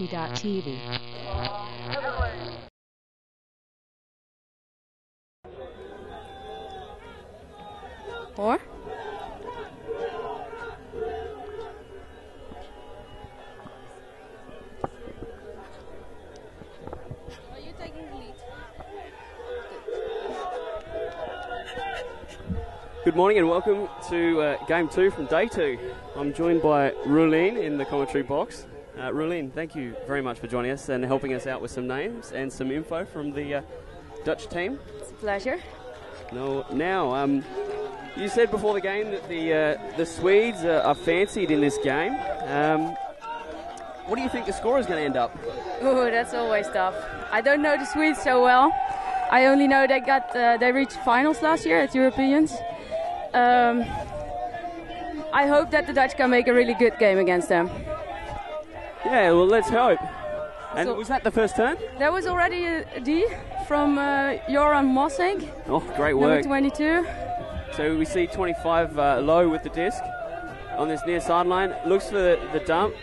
ULTI.TV. Or? Are you taking the lead? Good morning and welcome to Game 2 from Day 2. I'm joined by Roelien in the commentary box. Roelien, thank you very much for joining us and helping us out with some names and some info from the Dutch team. It's a pleasure. Now, you said before the game that the Swedes are fancied in this game. What do you think the score is going to end up? Oh, that's always tough. I don't know the Swedes so well. I only know they reached finals last year at Europeans. I hope that the Dutch can make a really good game against them. Yeah, well, let's hope. And so, was that the first turn? That was already a D from Joran Mossink. Oh, great work. Number 22. So we see 25 low with the disc on this near sideline. Looks for the dump.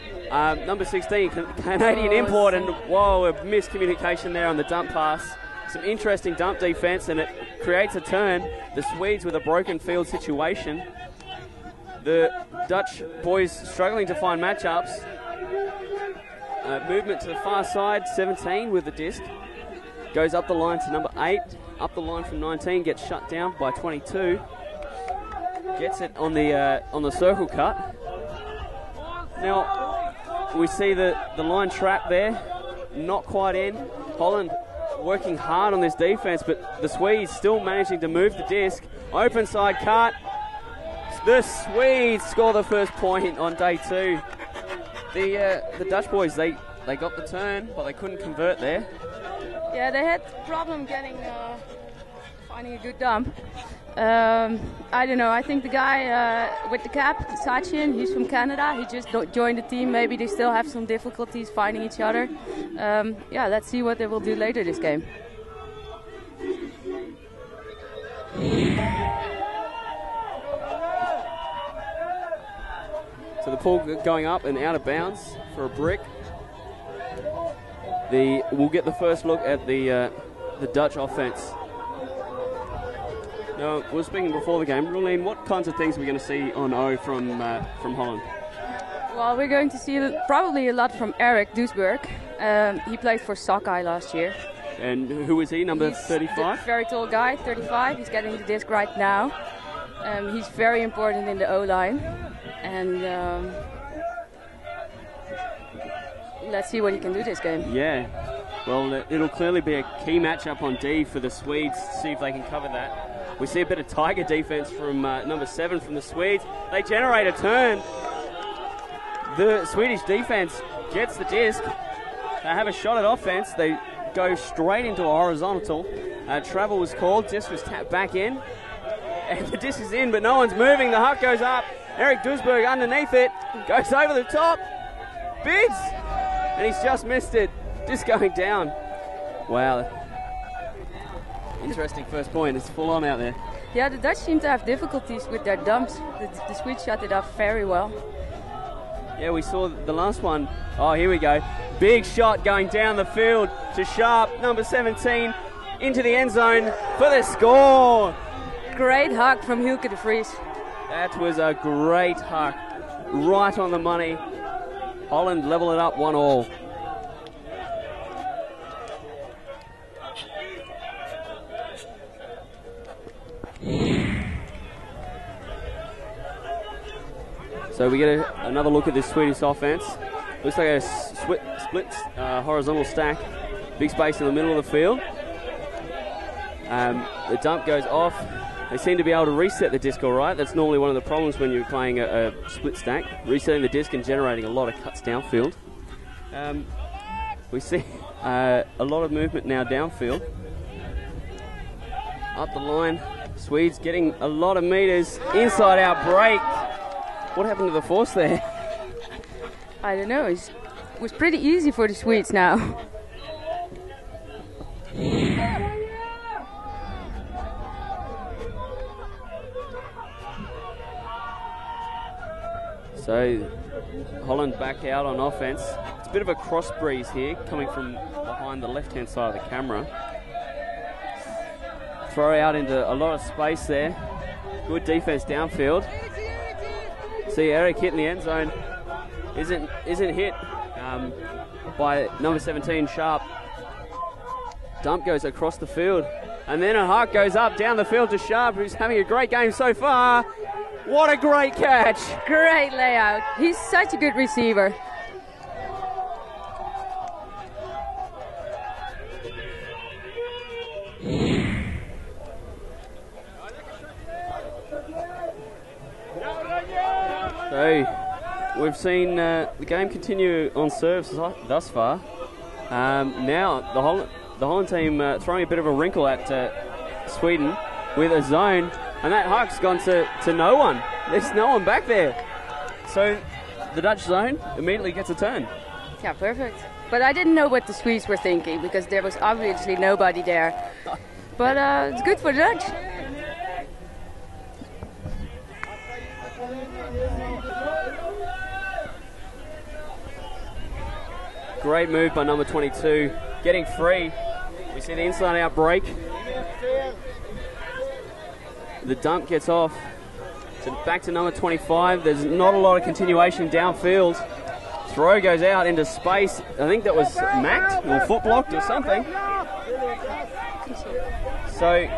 Number 16, Canadian import, and whoa, a miscommunication there on the dump pass. Some interesting dump defense, and it creates a turn. The Swedes with a broken field situation. The Dutch boys struggling to find matchups. Movement to the far side, 17 with the disc. Goes up the line to number 8. Up the line from 19, gets shut down by 22. Gets it on the circle cut. Now, we see the line trap there. Not quite in. Holland working hard on this defense, but the Swedes still managing to move the disc. Open side cut. The Swedes score the first point on Day 2. The Dutch boys, they got the turn, but they couldn't convert there. Yeah, they had problem finding a good dump. I don't know. I think the guy with the cap, Sachin, he's from Canada. He just joined the team. Maybe they still have some difficulties finding each other. Yeah, let's see what they will do later this game. So the ball going up and out of bounds for a brick. We'll get the first look at the Dutch offense. Now, we were speaking before the game. Roelien, what kinds of things are we going to see on O from Holland? Well, we're going to see probably a lot from Erik Duisburg. He played for Sockeye last year. And who is he, number 35? Very tall guy, 35. He's getting the disc right now. He's very important in the O-line. And let's see what he can do this game. Yeah, well, it'll clearly be a key matchup on D for the Swedes to see if they can cover that. We see a bit of tiger defense from number 7 from the Swedes. They generate a turn. The Swedish defense gets the disc. They have a shot at offense. They go straight into a horizontal. Travel was called. Disc was tapped back in. And the disc is in, but no one's moving. The huck goes up. Erik Duisburg underneath it. Goes over the top. Bids. And he's just missed it. Disc going down. Wow. Interesting first point. It's full on out there. Yeah, the Dutch seem to have difficulties with their dumps. The Swedes shut it up very well. Yeah, we saw the last one. Oh, here we go. Big shot going down the field to Sharp, number 17, into the end zone for the score. Great huck from Hilke de Vries. That was a great huck. Right on the money. Holland level it up 1-1. So we get another look at this Swedish offense. Looks like a split horizontal stack. Big space in the middle of the field. The dump goes off. They seem to be able to reset the disc all right. That's normally one of the problems when you're playing a split stack. Resetting the disc and generating a lot of cuts downfield. We see a lot of movement now downfield. Up the line. Swedes getting a lot of meters. Inside out break. What happened to the force there? I don't know. It was pretty easy for the Swedes now. So Holland back out on offense. It's a bit of a cross breeze here, coming from behind the left-hand side of the camera. Throw out into a lot of space there. Good defense downfield. See Eric hitting the end zone. Isn't hit by number 17, Sharp. Dump goes across the field. And then a huck goes up down the field to Sharp, who's having a great game so far. What a great catch. Great layout. He's such a good receiver. So we've seen the game continue on serves thus far. Now the Holland team throwing a bit of a wrinkle at Sweden with a zone, and that huck's gone to no one. There's no one back there. So the Dutch zone immediately gets a turn. Yeah, perfect. But I didn't know what the Swedes were thinking because there was obviously nobody there. But it's good for the Dutch. Great move by number 22, getting free. We see the inside out break. The dump gets off. Back to number 25. There's not a lot of continuation downfield. Throw goes out into space. I think that was macked or foot blocked or something. So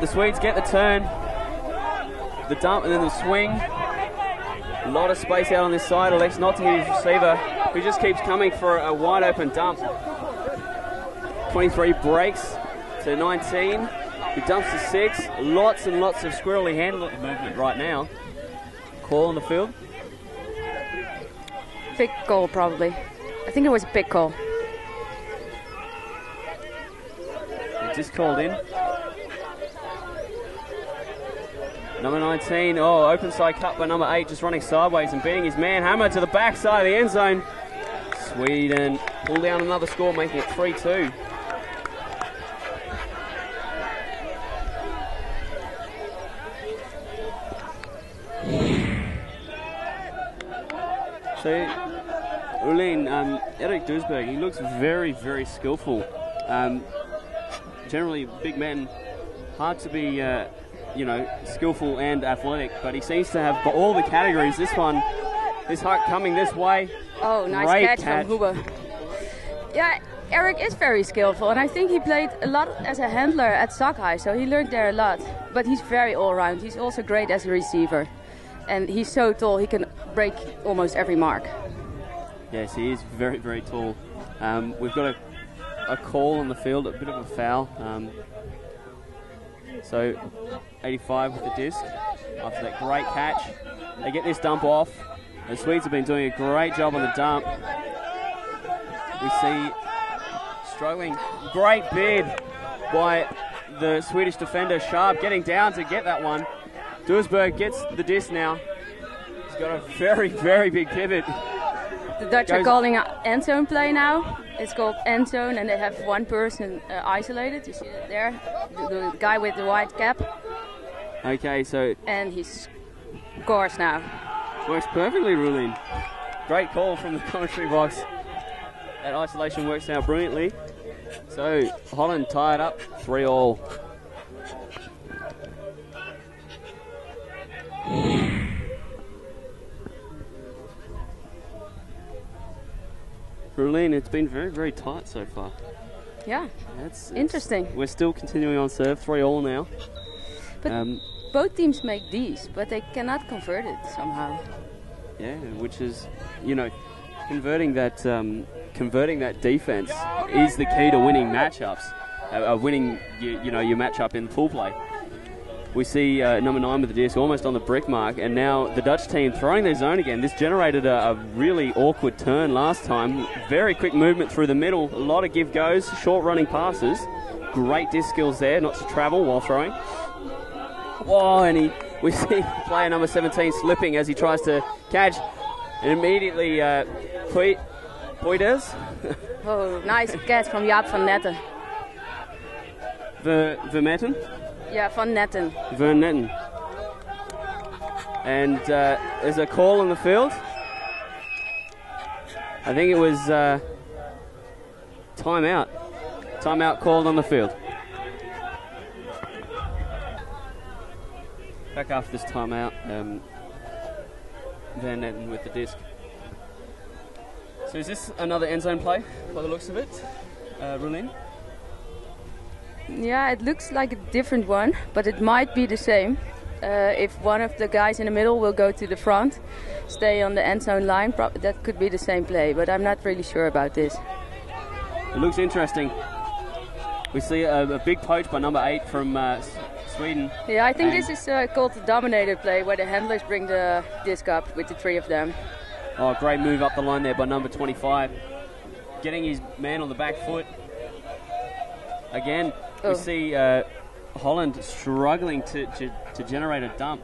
the Swedes get the turn, the dump, and then the swing. A lot of space out on this side. Elects not to hit his receiver, who just keeps coming for a wide open dump. 23 breaks to 19. He dumps to 6. Lots and lots of squirrely hand movement right now. Call on the field. Big goal, probably. I think it was a big goal. He just called in. Number 19, open side cut by number 8, just running sideways and beating his man. Hammer to the back side of the end zone. Sweden pull down another score, making it 3-2. So, Ulin, Erik Duisberg, he looks very, very skillful. Generally, big men, hard to be, skillful and athletic, but he seems to have all the categories. This huck coming this way. Oh, nice catch from Huber. Yeah, Eric is very skillful, and I think he played a lot as a handler at Sockeye, so he learned there a lot. But he's very all-round. He's also great as a receiver. And he's so tall, he can break almost every mark. Yes, he is very, very tall. We've got a call on the field, a bit of a foul. So 85 with the disc after that great catch. They get this dump off. The Swedes have been doing a great job on the dump. We see struggling. Great bid by the Swedish defender, Sharp, getting down to get that one. Duisberg gets the disc now. He's got a very, very big pivot. The Dutch are calling an end zone play now. It's called end zone, and they have one person isolated. You see it there? The guy with the white cap. Okay, so... And he scores now. Works perfectly, Rulin. Great call from the commentary box. That isolation works out brilliantly. So, Holland tied up 3-3. Rulin, it's been very, very tight so far. Yeah, interesting. We're still continuing on serve, 3-3 now. But both teams make these, but they cannot convert it somehow. Yeah, which is, converting that defense is the key to winning matchups, winning your matchup in pool play. We see number 9 with the disc almost on the brick mark, and now the Dutch team throwing their zone again. This generated a really awkward turn last time. Very quick movement through the middle, a lot of give goes, short running passes. Great disc skills there, not to travel while throwing. Oh, and we see player number 17 slipping as he tries to catch, and immediately Poiters. Oh, nice catch from Jaap van Netten. Vermetten? Yeah, Van Netten. Van Netten. And there's a call on the field. I think it was timeout. Timeout called on the field. Back after this timeout, Van Netten with the disc. So is this another end zone play by the looks of it, Rulin? Yeah, it looks like a different one, but it might be the same. If one of the guys in the middle will go to the front, stay on the end zone line, that could be the same play, but I'm not really sure about this. It looks interesting. We see a big poach by number 8 from Sweden. Yeah, I think this is called the dominator play, where the handlers bring the disc up with the 3 of them. Oh, great move up the line there by number 25. Getting his man on the back foot. Again, we see Holland struggling to generate a dump,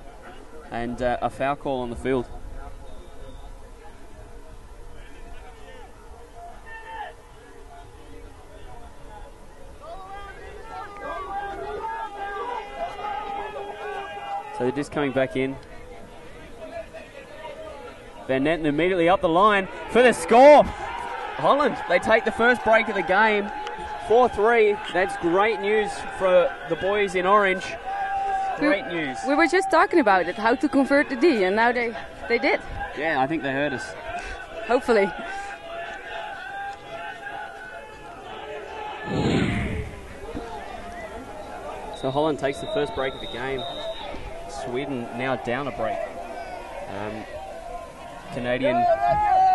and a foul call on the field. So they're just coming back in. Van Netten immediately up the line for the score. Holland, they take the first break of the game. 4-3. That's great news for the boys in orange. Great news. We were just talking about it, how to convert the D, and now they did. Yeah, I think they heard us. Hopefully. So Holland takes the first break of the game. Sweden now down a break. Canadian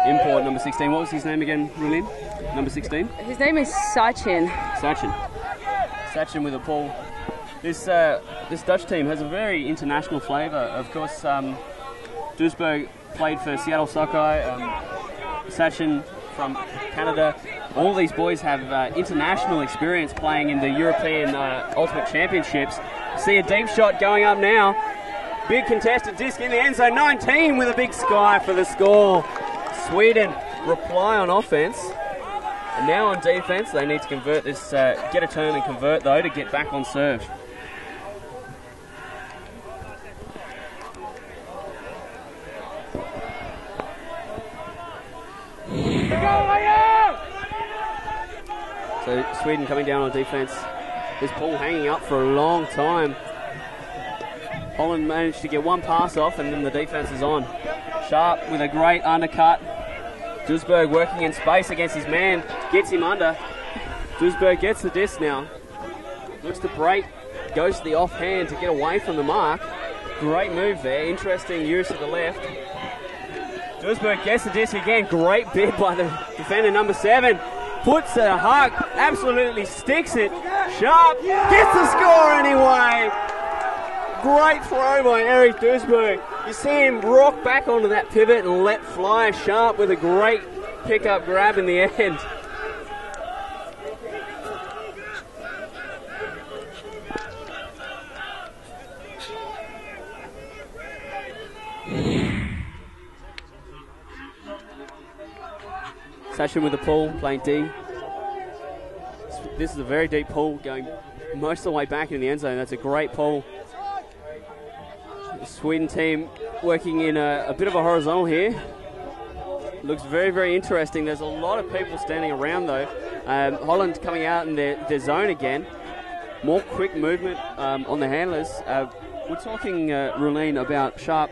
import number 16. What was his name again, Rulin? Number 16? His name is Sachin. Sachin with a pull. This Dutch team has a very international flavour. Of course, Duisburg played for Seattle Sockeye. Sachin from Canada. All these boys have international experience playing in the European Ultimate Championships. See a deep shot going up now. Big contested disc in the end zone. 19 with a big sky for the score. Sweden reply on offense. And now on defense, they need to convert this, get a turn and convert though to get back on serve. So Sweden coming down on defense. This ball hanging up for a long time. Holland managed to get one pass off, and then the defense is on. Sharp with a great undercut. Duisburg working in space against his man, gets him under. Duisburg gets the disc now. Looks to break, goes to the offhand to get away from the mark. Great move there, interesting use to the left. Duisburg gets the disc again, great bid by the defender number 7. Puts a hug, absolutely sticks it. Sharp gets the score anyway. Great throw by Eric Duisburg. You see him rock back onto that pivot and let fly. Sharp with a great pickup grab in the end. Sachin with the pull, playing D. This is a very deep pull, going most of the way back in the end zone. That's a great pull. The Sweden team working in a bit of a horizontal here. Looks very, very interesting. There's a lot of people standing around though. Holland coming out in their zone again. More quick movement on the handlers. We're talking, Rulene, about Sharp.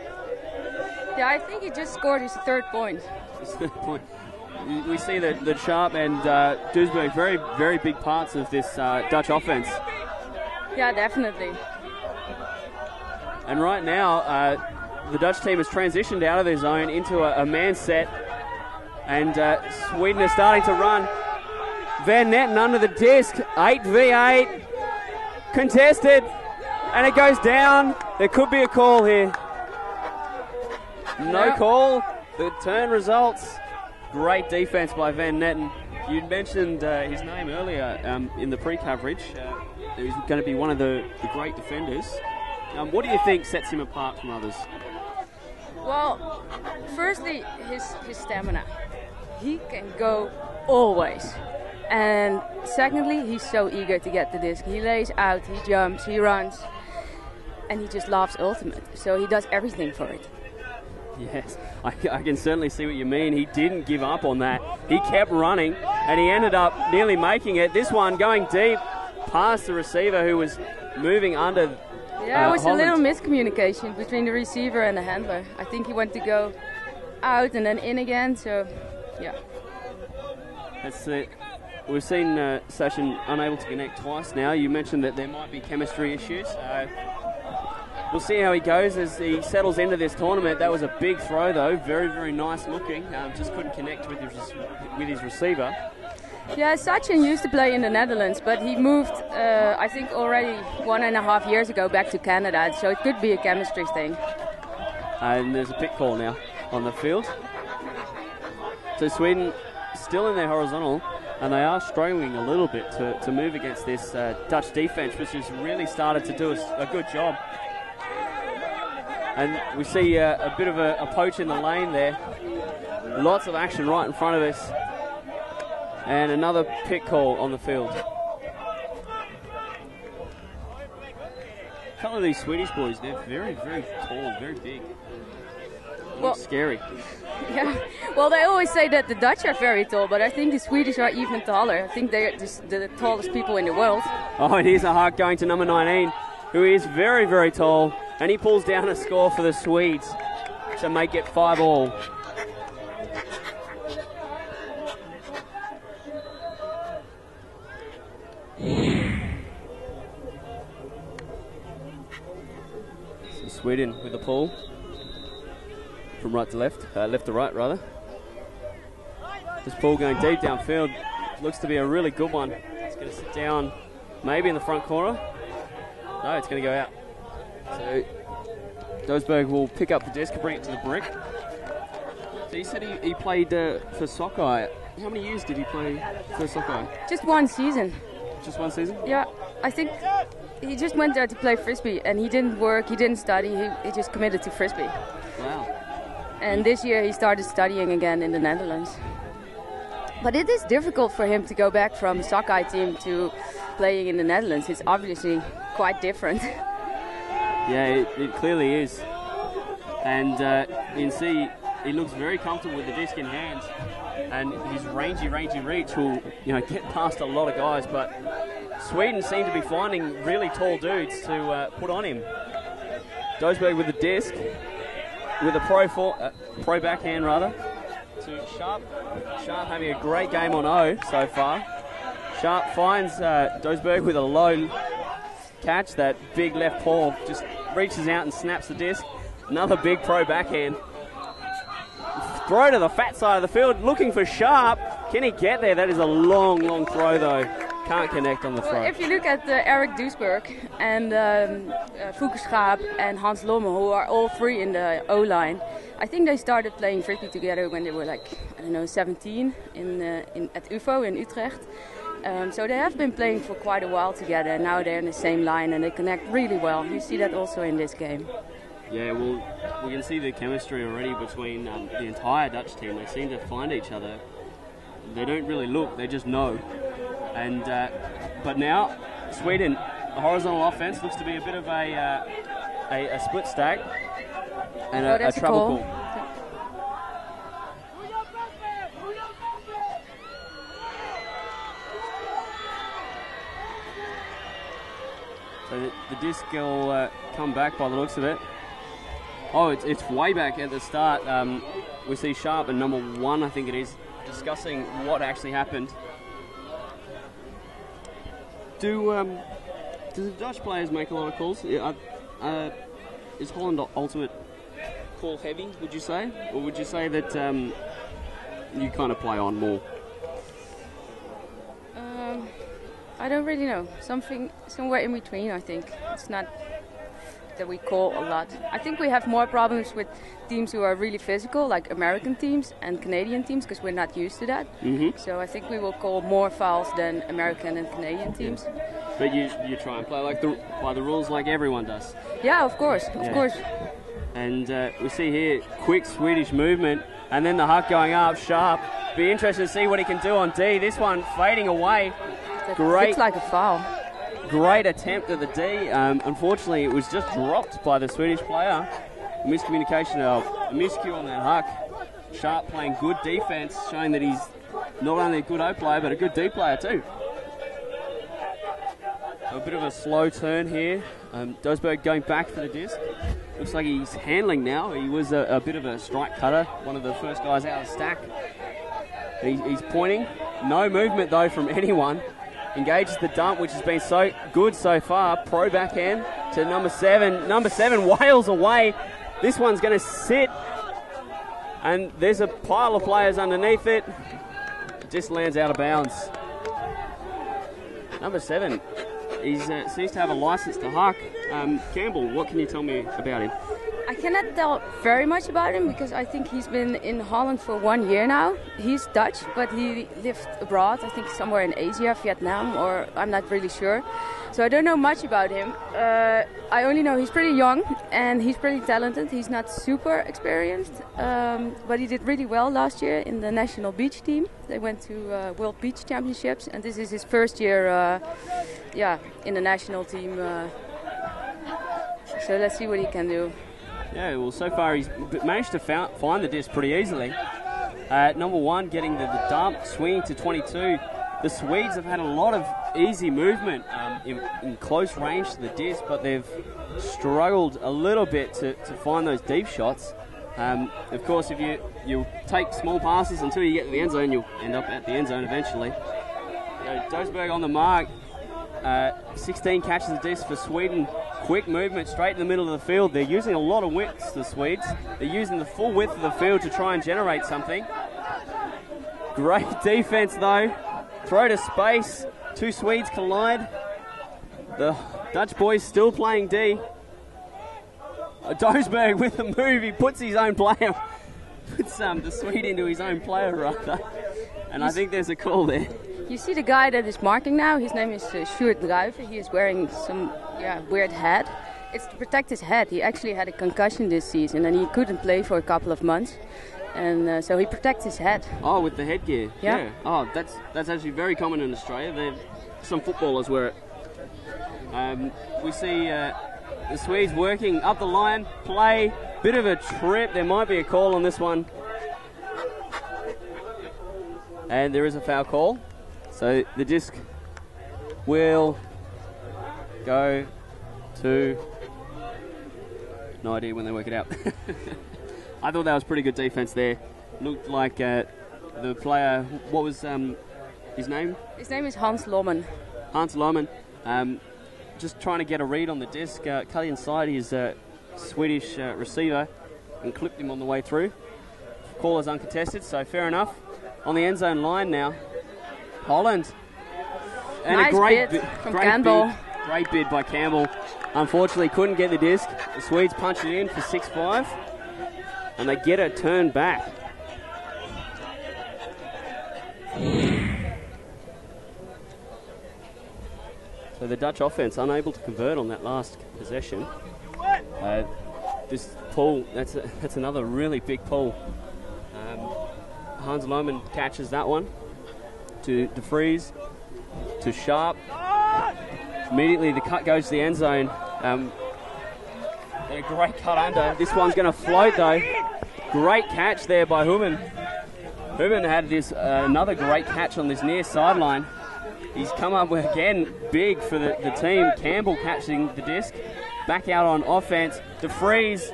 Yeah, I think he just scored his 3rd point. His 3rd point. We see that Sharp and Duisburg very, very big parts of this Dutch offense. Yeah, definitely. And right now, the Dutch team has transitioned out of their zone into a man set, and Sweden is starting to run. Van Netten under the disc, 8v8, contested, and it goes down. There could be a call here. No call. The turn results. Great defense by Van Netten. You mentioned his name earlier in the pre-coverage. He's going to be one of the great defenders. What do you think sets him apart from others? Well, firstly, his stamina. He can go always. And secondly, he's so eager to get the disc. He lays out, he jumps, he runs, and he just loves ultimate. So he does everything for it. Yes, I can certainly see what you mean. He didn't give up on that. He kept running, and he ended up nearly making it. This one going deep past the receiver who was moving under. Yeah, it was Holland. a little miscommunication between the receiver and the handler. I think he went to go out and then in again, so yeah. That's it. We've seen Sachin unable to connect twice now. You mentioned that there might be chemistry issues. We'll see how he goes as he settles into this tournament. That was a big throw, though. Very, very nice looking. Just couldn't connect with his receiver. Yeah, Sachin used to play in the Netherlands, but he moved, I think, already 1.5 years ago back to Canada, so it could be a chemistry thing. And there's a pick call now on the field. So Sweden still in their horizontal, and they are struggling a little bit to move against this Dutch defense, which has really started to do a good job. And we see a bit of a poach in the lane there. Lots of action right in front of us. And another pick call on the field. A couple of these Swedish boys, they're very, very tall, very big. Well, scary. Yeah, well, they always say that the Dutch are very tall, but I think the Swedish are even taller. I think they're just the tallest people in the world. Oh, and here's a hug going to number 19, who is very, very tall. And he pulls down a score for the Swedes to make it 5-all. So Sweden with the pull from right to left, left to right rather. This pull going deep downfield looks to be a really good one. It's going to sit down maybe in the front corner. No, it's going to go out. So Dosberg will pick up the disc and bring it to the brick. So you said he played for Sockeye. How many years did he play for Sockeye? Just one season. Just one season? Yeah, I think he just went there to play Frisbee, and he didn't work, he didn't study, he just committed to Frisbee. Wow. And this year he started studying again in the Netherlands. But it is difficult for him to go back from Sockeye team to playing in the Netherlands. It's obviously quite different. Yeah, it clearly is. And you can see he looks very comfortable with the disc in hand. And his rangy reach will, get past a lot of guys. But Sweden seem to be finding really tall dudes to put on him. Dosberg with the disc, with a pro backhand rather, to Sharp. Sharp having a great game on O so far. Sharp finds Dosberg with a low catch. That big left paw just reaches out and snaps the disc. Another big pro backhand. Throw to the fat side of the field, looking for Sharp. Can he get there? That is a long, long throw, though. Can't connect on the throw. Well, if you look at Eric Duisberg and Fukerschaap and Hans Lomme, who are all three in the O-line, I think they started playing Frisbee together when they were 17 at UFO in Utrecht. So they have been playing for quite a while together, and now they're in the same line and they connect really well. You see that also in this game. Yeah, well, we can see the chemistry already between the entire Dutch team. They seem to find each other. They don't really look, they just know. And but now, Sweden, the horizontal offense looks to be a bit of a split stack and a trouble call. So the disc will come back by the looks of it. Oh, it's way back at the start. We see Sharp and number 1, I think it is, discussing what actually happened. Do the Dutch players make a lot of calls? Is Holland Ultimate call heavy, would you say? Or would you say that you kind of play on more? I don't really know. Somewhere in between, I think. It's not that we call a lot. I think we have more problems with teams who are really physical, like American teams and Canadian teams, because we're not used to that. Mm-hmm. So I think we will call more fouls than American and Canadian teams. But you try and play by the rules like everyone does. Yeah, of course, of course. And we see here quick Swedish movement, and then the huck going up, Sharp. Be interested to see what he can do on D. This one fading away. Great. Looks like a foul. Great attempt at the D. Unfortunately, it was just dropped by the Swedish player. miscommunication, a miscue on that huck. Sharp playing good defense, showing that he's not only a good O player, but a good D player too. A bit of a slow turn here. Dosberg going back for the disc. Looks like he's handling now. He was a bit of a strike cutter, one of the first guys out of the stack. He's pointing. No movement though from anyone. Engages the dump, which has been so good so far. Pro backhand to number 7. Number 7 wails away. This one's going to sit. And there's a pile of players underneath it. It just lands out of bounds. Number 7. He seems to have a license to huck. Campbell, what can you tell me about him? I cannot tell very much about him because I think he's been in Holland for 1 year now. He's Dutch, but he lived abroad, I think somewhere in Asia, Vietnam, or I'm not really sure. So I don't know much about him. I only know he's pretty young and he's pretty talented. He's not super experienced, but he did really well last year in the national beach team. They went to World Beach Championships, and this is his first year in the national team. So let's see what he can do. Yeah, well, so far he's managed to find the disc pretty easily. Number 1 getting the dump, swinging to 22. The Swedes have had a lot of easy movement in close range to the disc, but they've struggled a little bit to find those deep shots. Of course, if you take small passes until you get to the end zone, you'll end up at the end zone eventually. Dosberg on the mark. 16 catches the disc for Sweden. Quick movement straight in the middle of the field. They're using a lot of widths, the Swedes. They're using the full width of the field to try and generate something. Great defense though. Throw to space. 2 Swedes collide. The Dutch boys still playing D. Dosberg with the move. He puts his own player. Puts the Swede into his own player rather. And I think there's a call there. You see the guy that is marking now, his name is Sjoerd Druijven. He is wearing some weird hat. It's to protect his head. He actually had a concussion this season and he couldn't play for a couple of months. And so he protects his head. Oh, with the headgear? Yeah. Oh, that's actually very common in Australia. Some footballers wear it. We see the Swedes working up the line, play, bit of a trip. There might be a call on this one. And there is a foul call. So the disc will go to... No idea when they work it out. I thought that was pretty good defense there. Looked like the player... What was his name? His name is Hans Lommen. Hans Lommen. Just trying to get a read on the disc. Cut inside his Swedish receiver and clipped him on the way through. Call is uncontested, so fair enough. On the end zone line now. Holland. And nice a great bid from Campbell. Great bid by Campbell. Unfortunately couldn't get the disc. The Swedes punch it in for 6-5. And they get a turn back. So the Dutch offense unable to convert on that last possession. This pull, that's another really big pull. Hans Lohmann catches that one to De Vries, to Sharp. Immediately the cut goes to the end zone. A great cut under. This one's going to float though. Great catch there by Human. Human had this another great catch on this near sideline. He's come up with, again, big for the team. Campbell catching the disc. Back out on offense. De Vries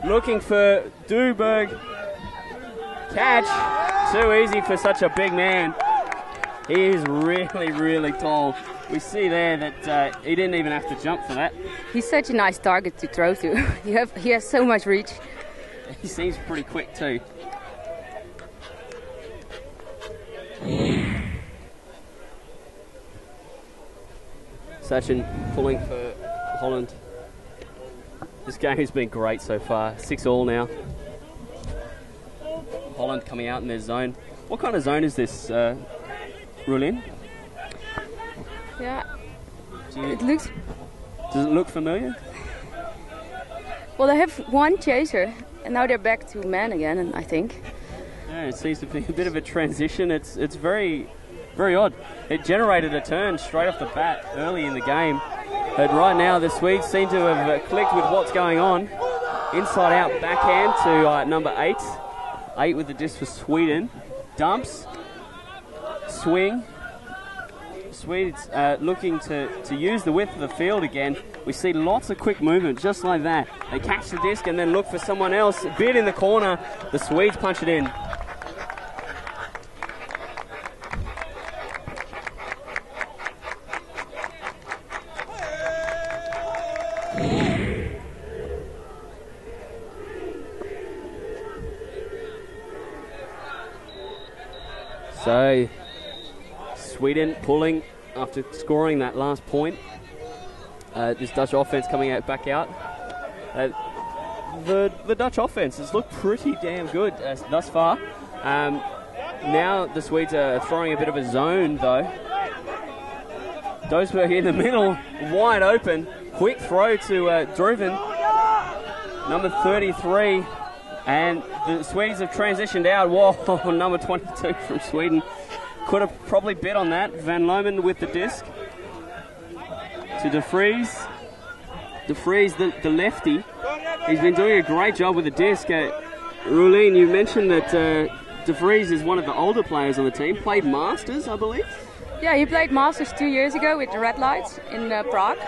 looking for Dosberg. Catch. Too easy for such a big man. He is really, really tall. We see there that he didn't even have to jump for that. He's such a nice target to throw to. He has so much reach. He seems pretty quick too. Sachin pulling for Holland. This game has been great so far. 6-all now. Holland coming out in their zone. What kind of zone is this, Rulin? Yeah. Does it look familiar? Well, they have one chaser, and now they're back to man again, and I think. Yeah, it seems to be a bit of a transition. It's very, very odd. It generated a turn straight off the bat early in the game. But right now, the Swedes seem to have clicked with what's going on inside out backhand to number 8. 8 with the disc for Sweden. Dumps. Swing. Swedes looking to use the width of the field again. We see lots of quick movement, just like that. They catch the disc and then look for someone else. A bit in the corner. The Swedes punch it in. So, Sweden pulling after scoring that last point. This Dutch offense coming back out. The Dutch offense has looked pretty damn good thus far. Now the Swedes are throwing a bit of a zone though. Dosberg in the middle, wide open. Quick throw to Druven, number 33. And the Swedes have transitioned out. Whoa, number 22 from Sweden. Could have probably bet on that. Van Loman with the disc. To De Vries. De Vries, the lefty. He's been doing a great job with the disc. Roelien, you mentioned that De Vries is one of the older players on the team. Played Masters, I believe. Yeah, he played Masters 2 years ago with the Red Lights in Prague.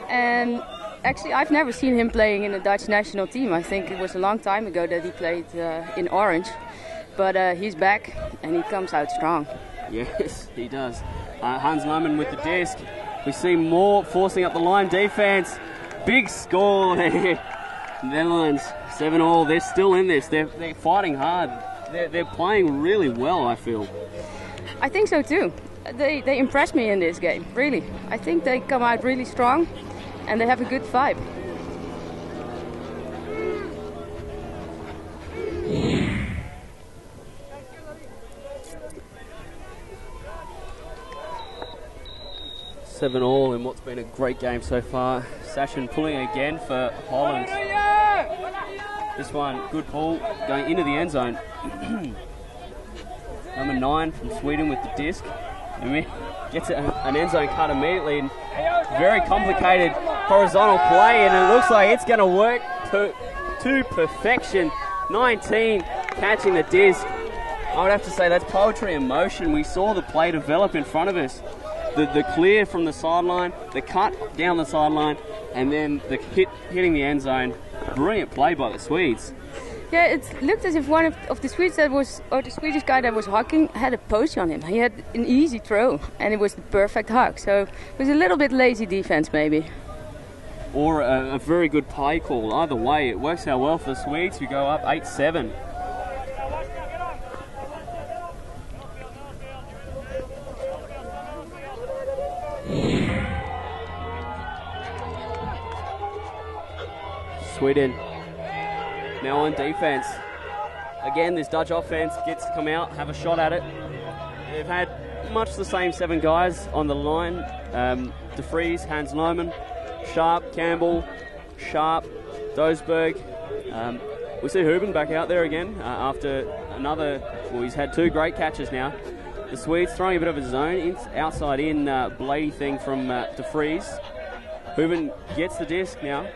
And actually, I've never seen him playing in the Dutch national team. I think it was a long time ago that he played in Orange. But he's back, and he comes out strong. Yes, he does. Hans Lohmann with the disc. We see more forcing up the line defense. Big score there. Netherlands, 7-all. They're still in this. They're fighting hard. They're playing really well, I feel. I think so too. They impressed me in this game, really. I think they come out really strong, and they have a good vibe. Seven all in what's been a great game so far. Sachin pulling again for Holland. This one, good pull, going into the end zone. Number 9 from Sweden with the disc. And gets an end zone cut immediately. And very complicated horizontal play, and it looks like it's going to work to perfection. 19 catching the disc. I would have to say that's poetry in motion. We saw the play develop in front of us. The clear from the sideline, the cut down the sideline, and then the hitting the end zone. Brilliant play by the Swedes. Yeah, it looked as if one of the Swedes or the Swedish guy that was hawking had a post on him. He had an easy throw, and it was the perfect hawk. So it was a little bit lazy defense, maybe. Or a very good play call. Either way, it works out well for the Swedes, who go up 8-7. Sweden now on defense. Again, this Dutch offense gets to come out, have a shot at it. They've had much the same 7 guys on the line. De Vries, Hans Lohmann, Sharp, Campbell, Sharp, Dosberg. We see Huben back out there again after he's had 2 great catches now. The Swedes throwing a bit of a zone, outside in Blady thing from De Vries. Huben gets the disc now.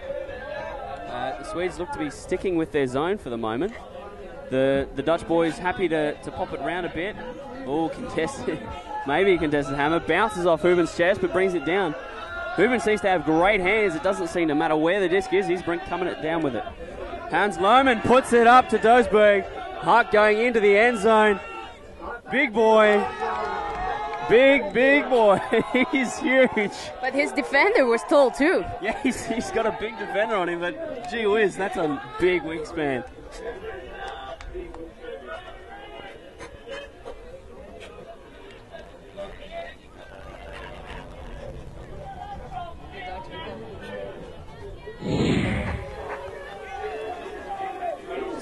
The Swedes look to be sticking with their zone for the moment. The Dutch boys happy to pop it around a bit. Oh, contested. Maybe a contested hammer. Bounces off Huben's chest but brings it down. Huben seems to have great hands. It doesn't seem to matter where the disc is. He's coming it down with it. Hans Lohmann puts it up to Dosberg. Huck going into the end zone. Big boy. Big boy. He's huge. But his defender was tall too. Yeah, he's got a big defender on him, but gee whiz, that's a big wingspan.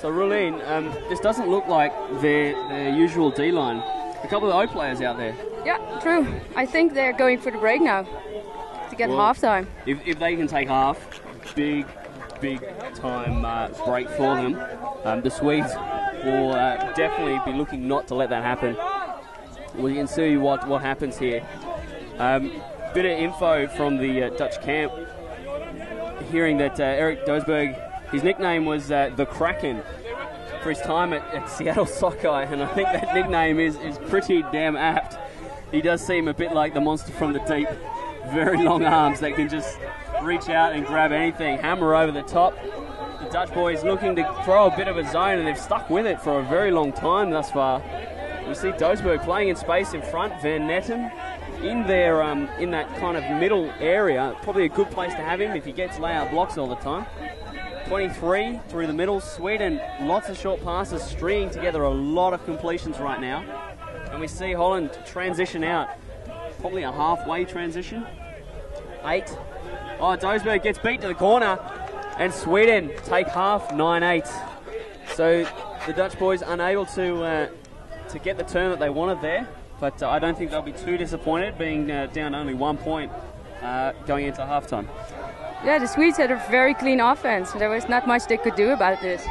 So Roelien, this doesn't look like their usual D-line. A couple of O players out there. Yeah, true. I think they're going for the break now to get halftime. If they can take half, big time break for them. The Swedes will definitely be looking not to let that happen. We can see what happens here. Bit of info from the Dutch camp, hearing that Erik Dosberg His nickname was the Kraken for his time at Seattle Sockeye, and I think that nickname is pretty damn apt. He does seem a bit like the monster from the deep. Very long arms that can just reach out and grab anything, hammer over the top. The Dutch boys looking to throw a bit of a zone, and they've stuck with it for a very long time thus far. We see Doesburg playing in space in front, Van Netten in there in that kind of middle area. Probably a good place to have him if he gets layout blocks all the time. 23 through the middle. Sweden, lots of short passes, stringing together a lot of completions right now. And we see Holland transition out. Probably a halfway transition. 8. Oh, Doesburg gets beat to the corner. And Sweden take half, 9-8. So the Dutch boys unable to get the turn that they wanted there. But I don't think they'll be too disappointed being down only 1 point going into halftime. Yeah, the Swedes had a very clean offense. There was not much they could do about this.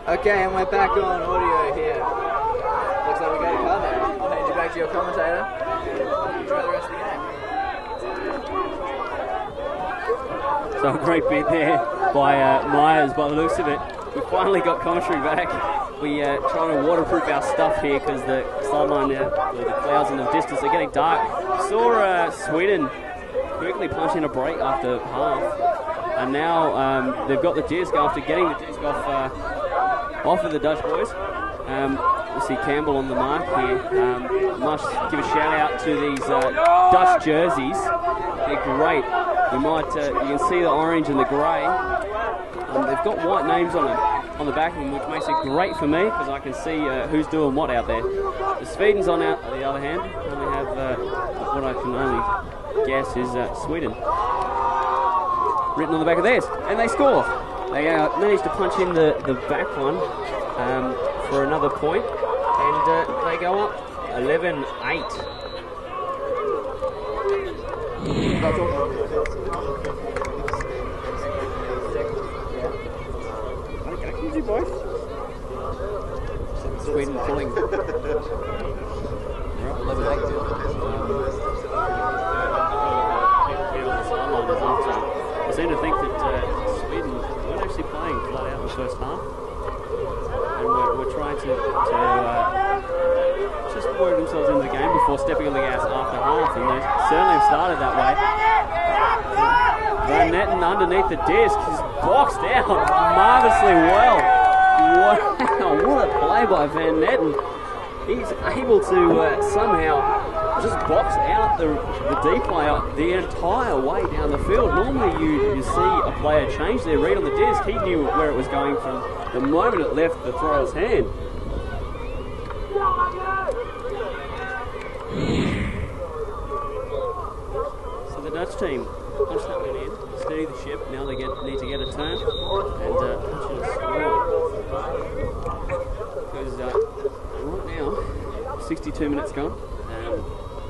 Okay, and we're back on audio here. Looks like we got a car there. I'll hand you back to your commentator. Enjoy the rest of the game. So a great bit there by Myers by the looks of it. We finally got commentary back. We trying to waterproof our stuff here because the sideline now, the clouds in the distance are getting dark. Saw Sweden quickly punch in a break after half, and now they've got the disc after getting the disc off of the Dutch boys. We see Campbell on the mark here. Must give a shout out to these Dutch jerseys. They're great. You can see the orange and the grey. They've got white names on them on the back of them, which makes it great for me because I can see who's doing what out there. The Sweden's on out on the other hand. Only have what I can only guess is Sweden written on the back of theirs, and they score. They managed to punch in the back one for another point, and they go up 11-8. Sweden pulling. We're up 11-8. I seem to think that Sweden weren't actually playing flat out in the first half, and we're trying to just work themselves into the game before stepping on the gas after half, and they certainly have started that way. Van Netten underneath the disc, he's boxed out marvellously well. Wow, what a play by Van Netten. He's able to somehow just box out the D player the entire way down the field. Normally you see a player change their read on the disc. He knew where it was going from the moment it left the thrower's hand. So the Dutch team punch that one in, steady the ship. Now they need to get a turn and punch in a score. Because right now, 62 minutes gone, and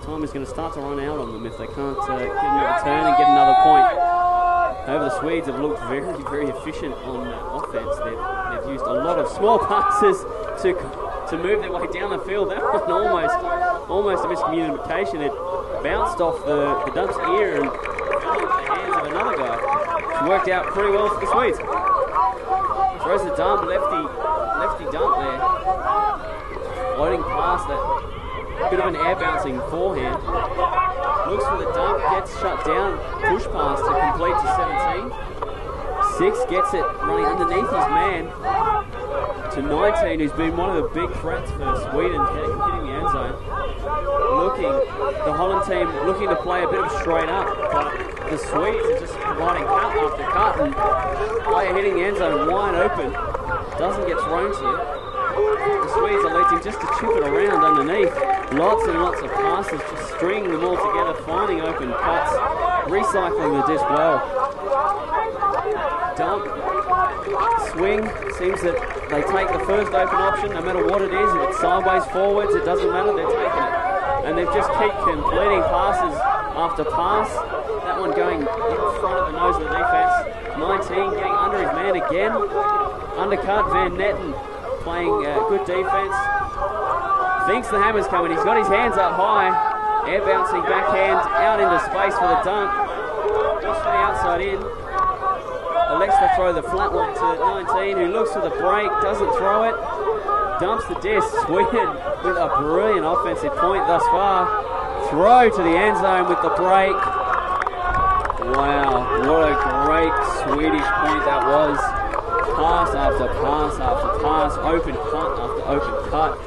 time is going to start to run out on them if they can't get another turn and get another point. However, the Swedes have looked very, very efficient on offense. They've used a lot of small passes to move their way down the field. That one almost a miscommunication. It bounced off the Dutch ear and fell into the hands of another guy. Which worked out pretty well for the Swedes. Throws the dump, lefty dump there. Floating past that. Bit of an air bouncing forehand. Looks for the dump, gets shut down. Push pass to complete to 17. 6 gets it running underneath his man to 19, who's been one of the big threats for Sweden hitting the end zone. The Holland team looking to play a bit of straight up, but the Swedes are just providing cut after cut, and player hitting the end zone wide open, doesn't get thrown to you. The Swedes are electing just to chip it around underneath. Lots and lots of passes, just stringing them all together, finding open cuts, recycling the disc well. Dump, swing, seems that they take the first open option, no matter what it is. If it's sideways, forwards, it doesn't matter, they're taking it. And they've just keep completing passes after pass. That one going in front of the nose of the defense. 19 getting under his man again. Undercut, Van Netten playing good defense. Thinks the hammer's coming. He's got his hands up high. Air bouncing backhand out into space for the dunk. Just for the outside in. Elects to throw the flat one to 19, who looks for the break, doesn't throw it. Dumps the disc. Sweden with a brilliant offensive point thus far. Throw to the end zone with the break. Wow, what a great Swedish point that was. Pass after pass after pass, open cut after open cut.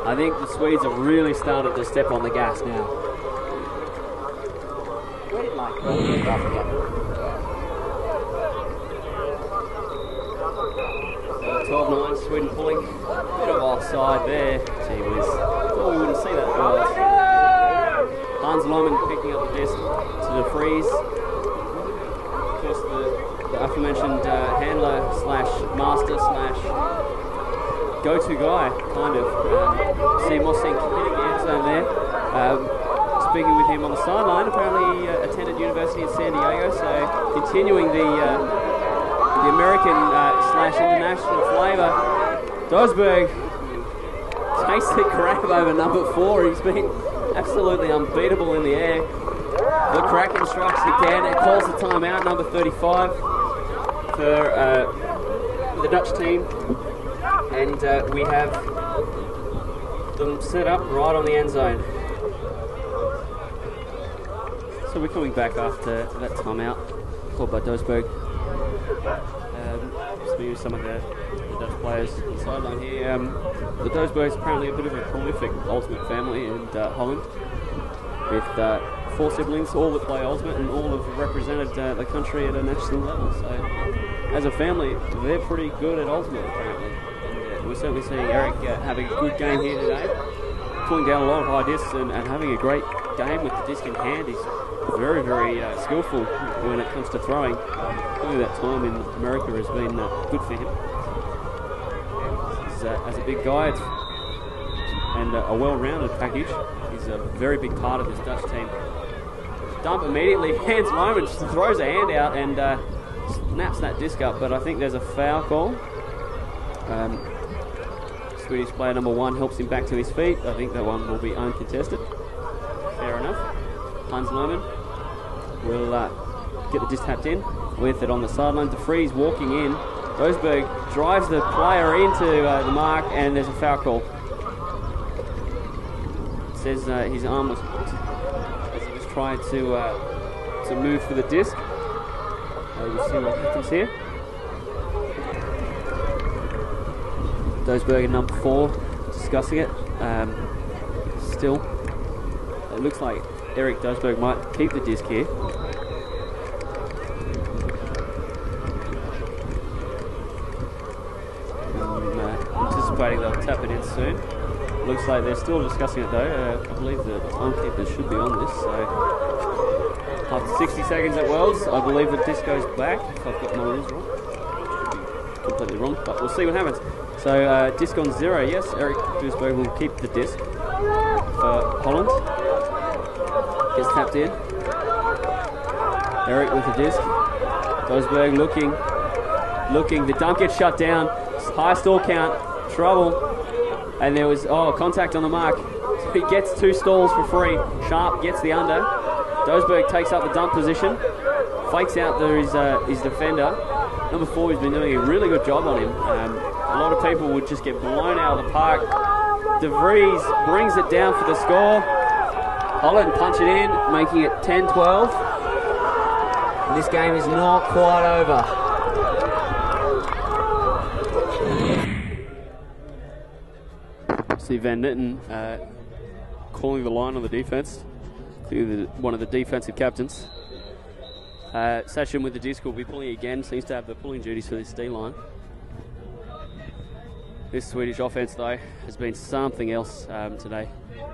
I think the Swedes have really started to step on the gas now. 12-9, Sweden pulling. Bit of offside there. Gee whiz. Thought we wouldn't see that, guys. Hans Lohmann picking up the disc to the freeze. Of course, the aforementioned handler slash master slash go-to guy, kind of. See Mossink hitting the end zone there. Speaking with him on the sideline, apparently he attended University in San Diego, so continuing the American international flavour. Dosberg takes the grab over number 4. He's been absolutely unbeatable in the air. The Kraken strikes again. It calls the timeout, number 35 for the Dutch team. And we have them set up right on the end zone. So we're coming back after that timeout called by Dosberg. Just some of the Dutch players on the sideline here. The Dosbergs apparently a bit of a prolific Ultimate family in Holland, with 4 siblings, all that play Ultimate and all have represented the country at a national level. So as a family, they're pretty good at Ultimate apparently. And we're certainly seeing Eric having a good game here today, pulling down a lot of high discs and having a great game with the disc in hand. He's very, very skillful when it comes to throwing. Clearly that time in America has been good for him. As a big guy and a well-rounded package, he's a very big part of this Dutch team. Dump immediately, hands moment, throws a hand out and snaps that disc up, but I think there's a foul call. Swedish player number 1 helps him back to his feet. I think that one will be uncontested. Fair enough. Hans Lohmann will get the disc tapped in with it on the sideline. De Vries walking in. Dosberg drives the player into the mark, and there's a foul call. It says his arm was hooked as he was trying to move for the disc. We'll see what happens here. Dosberg and number 4 discussing it. Still, it looks like Eric Dosberg might keep the disc here. Anticipating they'll tap it in soon. Looks like they're still discussing it though. I believe the timekeeper should be on this. So after 60 seconds at Worlds, I believe the disc goes back. If I've got my rules wrong, should be completely wrong, but we'll see what happens. So disc on 0. Yes, Eric Dosberg will keep the disc for Holland. Gets tapped in. Eric with the disc. Dosberg looking. The dump gets shut down. High stall count. Trouble. And there was contact on the mark. So he gets 2 stalls for free. Sharp gets the under. Dosberg takes up the dump position. Fakes out his defender. Number 4 has been doing a really good job on him. A lot of people would just get blown out of the park. De Vries brings it down for the score. Holland punch it in, making it 10-12. This game is not quite over. See Van Nitten calling the line on the defense. Clearly one of the defensive captains. Sachin with the disc will be pulling again. Seems to have the pulling duties for this D-line. This Swedish offense, though, has been something else today.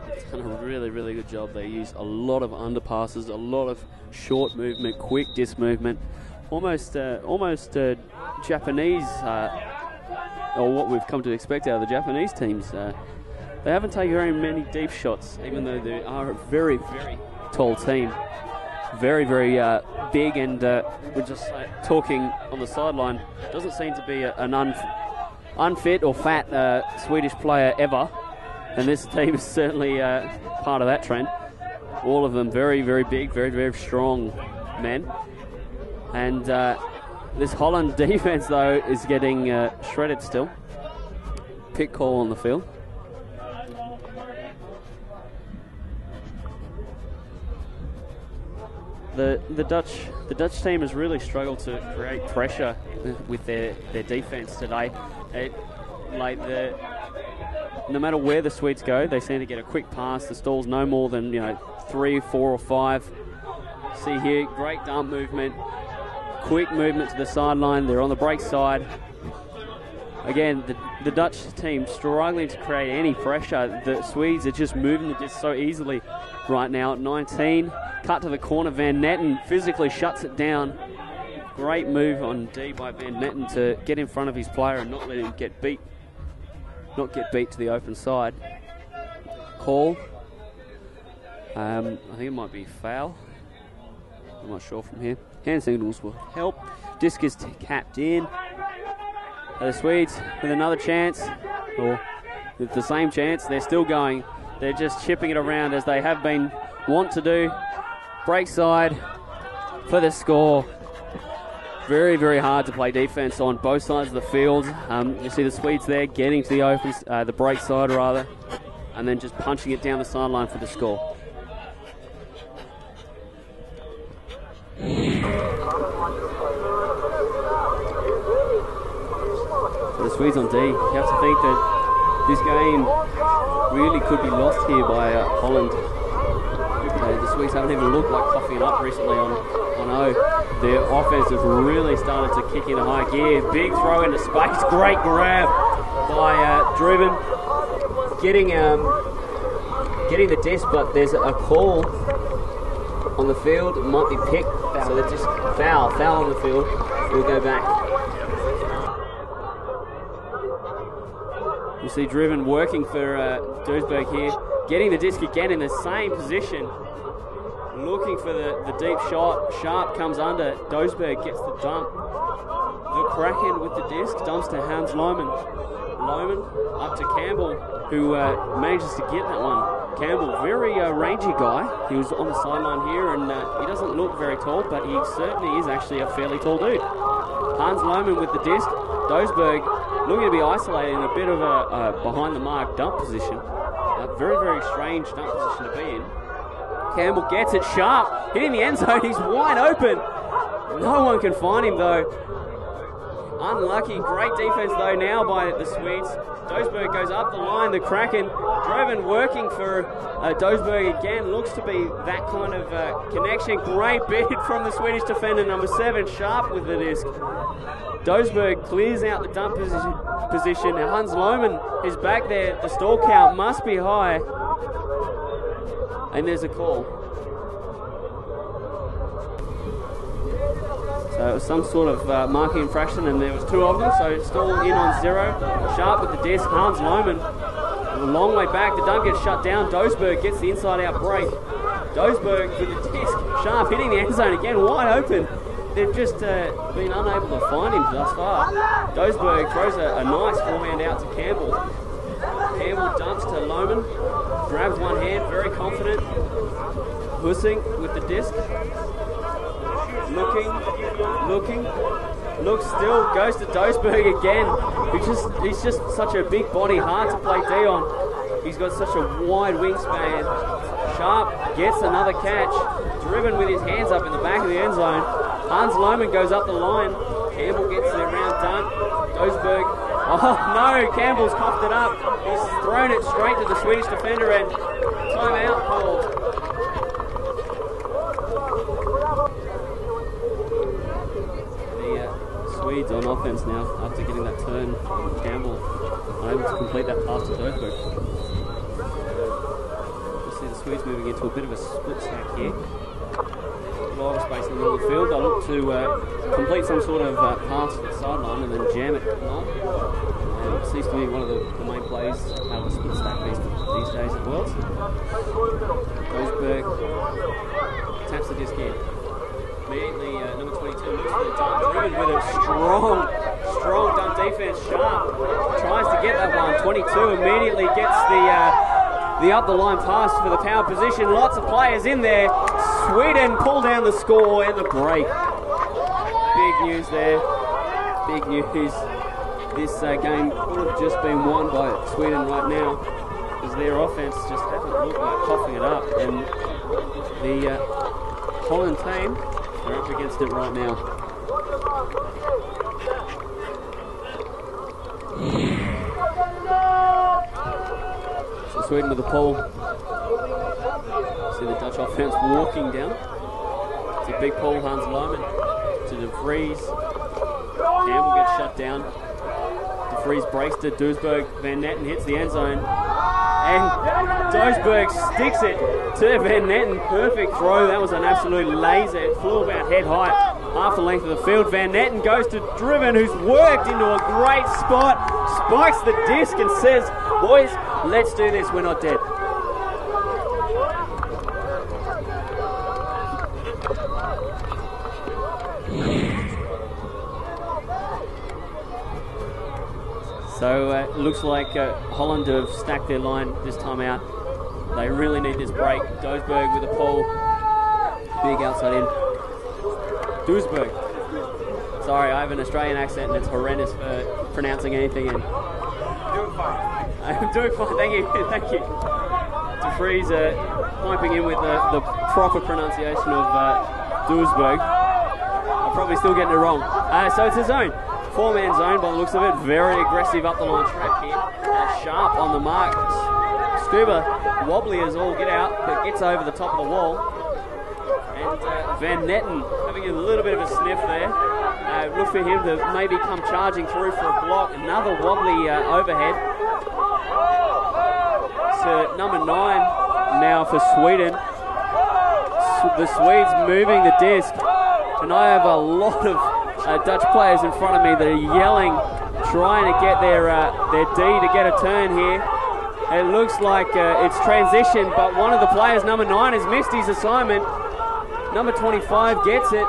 It's done a really, really good job. They use a lot of underpasses, a lot of short movement, quick disc movement, almost Japanese, or what we've come to expect out of the Japanese teams. They haven't taken very many deep shots, even though they are a very, very tall team. Very, very big, and we're just talking on the sideline. Doesn't seem to be an unfit or fat Swedish player ever, and this team is certainly part of that trend. All of them very, very big, very, very strong men. And this Holland defense, though, is getting shredded still. Pick call on the field. The Dutch team has really struggled to create pressure with their defense today. No matter where the Swedes go, they seem to get a quick pass. The stalls no more than 3, 4, or 5. See here, great dump movement, quick movement to the sideline. They're on the break side. Again, the Dutch team struggling to create any pressure. The Swedes are just moving the disc so easily right now at 19. Cut to the corner, Van Netten physically shuts it down. Great move on D by Van Netten to get in front of his player and not let him get beat. Not get beat to the open side. Call. I think it might be foul. I'm not sure from here. Hand signals will help. Disc is capped in. The Swedes with another chance, or with the same chance. They're still going. They're just chipping it around as they have been wont to do. Break side for the score. Very, very hard to play defense on both sides of the field. You see the Swedes there getting to the open, the break side rather, and then just punching it down the sideline for the score. So the Swedes on D. You have to think that this game really could be lost here by Holland. The Swedes haven't even looked like coughing up recently on O. Their offense has really started to kick into high gear. Big throw into space. Great grab by Driven. Getting the disc, but there's a call on the field. It might be picked. So they're just foul on the field. We'll go back. You see Driven working for Duisburg here. Getting the disc again in the same position. Looking for the deep shot. Sharp comes under. Duisburg gets the dump. The Kraken with the disc dumps to Hans Lohmann. Lohmann up to Campbell, who manages to get that one. Campbell, very rangy guy. He was on the sideline here, and he doesn't look very tall, but he certainly is actually a fairly tall dude. Hans Lohmann with the disc. Duisburg looking to be isolated in a bit of a behind the mark dump position. A very, very strange dump position to be in. Campbell gets it. Sharp hitting the end zone. He's wide open. No one can find him though. Unlucky. Great defense though now by the Swedes. Duisburg goes up the line. The Kraken Driven working for Duisburg again. Looks to be that kind of connection. Great bid from the Swedish defender number 7. Sharp with the disc. Duisburg clears out the dump position. Now Hans Lohmann is back there. The stall count must be high. And there's a call. So it was some sort of marking infraction, and there was 2 of them, so it's still in on 0. Sharp with the disc. Hans Lohmann a long way back. The dump gets shut down. Duisburg gets the inside out break. Duisburg with the disc. Sharp hitting the end zone again, wide open. They've just been unable to find him thus far. Duisburg throws a nice forehand out to Campbell. Campbell dumps to Lohmann. Grabs one hand, very confident. Hussing with the disc. Looks still, goes to Duisburg again. He's just such a big body, hard to play D on. He's got such a wide wingspan. Sharp gets another catch. Driven with his hands up in the back of the end zone. Hans Lohmann goes up the line. Campbell gets the round dunk. Duisburg. Oh no, Campbell's coughed it up. He's thrown it straight to the Swedish defender, and timeout called. The Swedes on offense now after getting that turn from Campbell, unable to complete that pass to Duisburg. You see the Swedes moving into a bit of a split stack here. A lot of space in the middle of the field. They'll look to complete some sort of pass to the sideline and then jam it. It seems to be one of the main plays how the split stack these days as well. Duisburg taps the disc in. Immediately, number 22 looks for the dump. Driven with a strong dump defense. Sharp tries to get that one. 22 immediately gets the up the line pass for the power position. Lots of players in there. Sweden pull down the score and the break. Big news there. Big news. This game could have just been won by Sweden right now, because their offense just hasn't looked like coughing it up, and the Holland team are up against it right now. So Sweden with the pull. See the Dutch offense walking down. It's a big pull. Hans Lohmann to De Vries. Campbell gets shut down. De Vries breaks to Duisburg. Van Netten hits the end zone. And Duisburg sticks it to Van Netten. Perfect throw. That was an absolute laser. It flew about head height, half the length of the field. Van Netten goes to Driven, who's worked into a great spot. Spikes the disc and says, boys, let's do this. We're not dead. So it looks like Holland have stacked their line this time out. They really need this break. Doesberg with a pull. Big outside in. Doesberg. Sorry, I have an Australian accent and it's horrendous for pronouncing anything. And Doing fine. I'm doing fine, thank you, thank you. DeFries piping in with the proper pronunciation of Doesberg. I'm probably still getting it wrong. So it's a zone. 4-man zone by the looks of it. Very aggressive up the line stretch here. Sharp on the mark. Scuba wobbly as all get out, but gets over the top of the wall. And Van Netten having a little bit of a sniff there. Look for him to maybe come charging through for a block. Another wobbly overhead. So number 9 now for Sweden. The Swedes moving the disc. And I have a lot of Dutch players in front of me that are yelling, trying to get their D to get a turn here. It looks like it's transition, but one of the players, number 9, has missed his assignment. Number 25 gets it.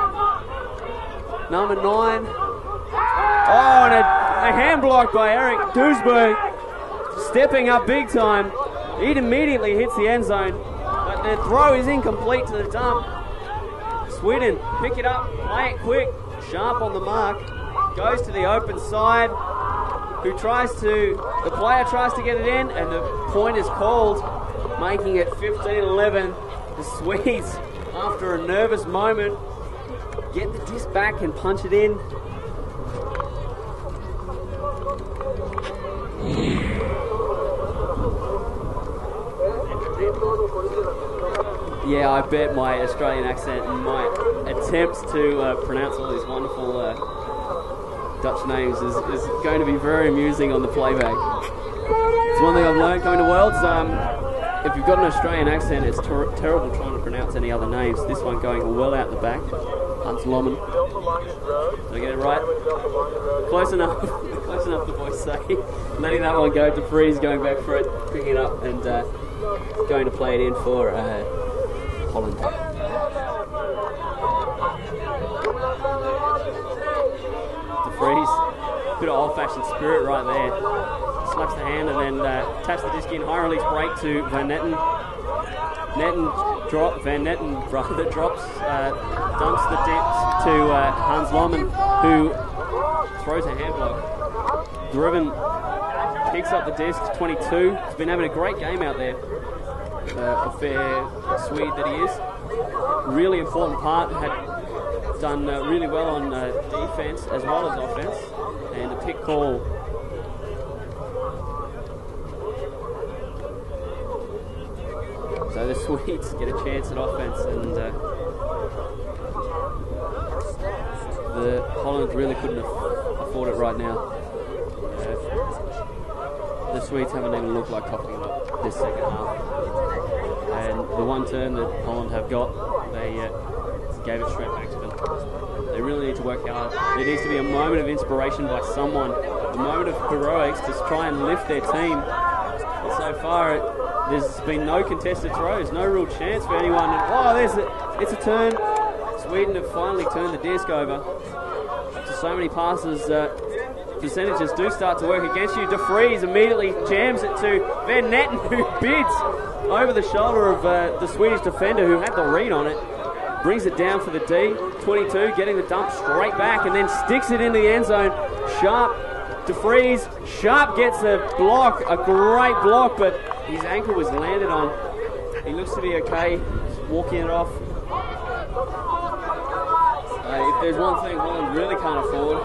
Number 9. Oh, and a hand block by Eric Doesberg. Stepping up big time. He immediately hits the end zone, but the throw is incomplete to the dump. Sweden pick it up, play it quick. Sharp on the mark, goes to the open side, the player tries to get it in, and the point is called, making it 15-11. The Swedes, after a nervous moment, get the disc back and punch it in. Yeah, I bet my Australian accent and my attempts to pronounce all these wonderful Dutch names is going to be very amusing on the playback. It's one thing I've learned going to Worlds. If you've got an Australian accent, it's terrible trying to pronounce any other names. This one going well out the back. Hans Lommen. Did I get it right? Close enough. Close enough, the boys say. Letting that one go. DeFries going back for it, picking it up and going to play it in for Holland. DeFries, bit of old-fashioned spirit right there. Slaps the hand and then taps the disc in. High release break to Van Netten. Van Netten rather drops, dumps the disc to Hans Lommen, who throws a hand block. Driven picks up the disc. 22. He's been having a great game out there. A fair Swede that he is. Really important part. Had done really well on defense as well as offense. And a pick call. So the Swedes get a chance at offense, and the Holland really couldn't afford it right now. The Swedes haven't even looked like copying it up this second half. And the one turn that Holland have got, they gave it straight back to them. They really need to work hard. There needs to be a moment of inspiration by someone, a moment of heroics to try and lift their team. And so far, there's been no contested throws, no real chance for anyone. And, it's a turn. Sweden have finally turned the disc over. After so many passes, percentages do start to work against you. DeFries immediately jams it to Van Netten, who bids over the shoulder of the Swedish defender who had the read on it. Brings it down for the D. 22 getting the dump straight back and then sticks it into the end zone. Sharp, DeFries. Sharp gets a block, a great block, but his ankle was landed on. He looks to be okay. Just walking it off. If there's one thing Holland really can't afford,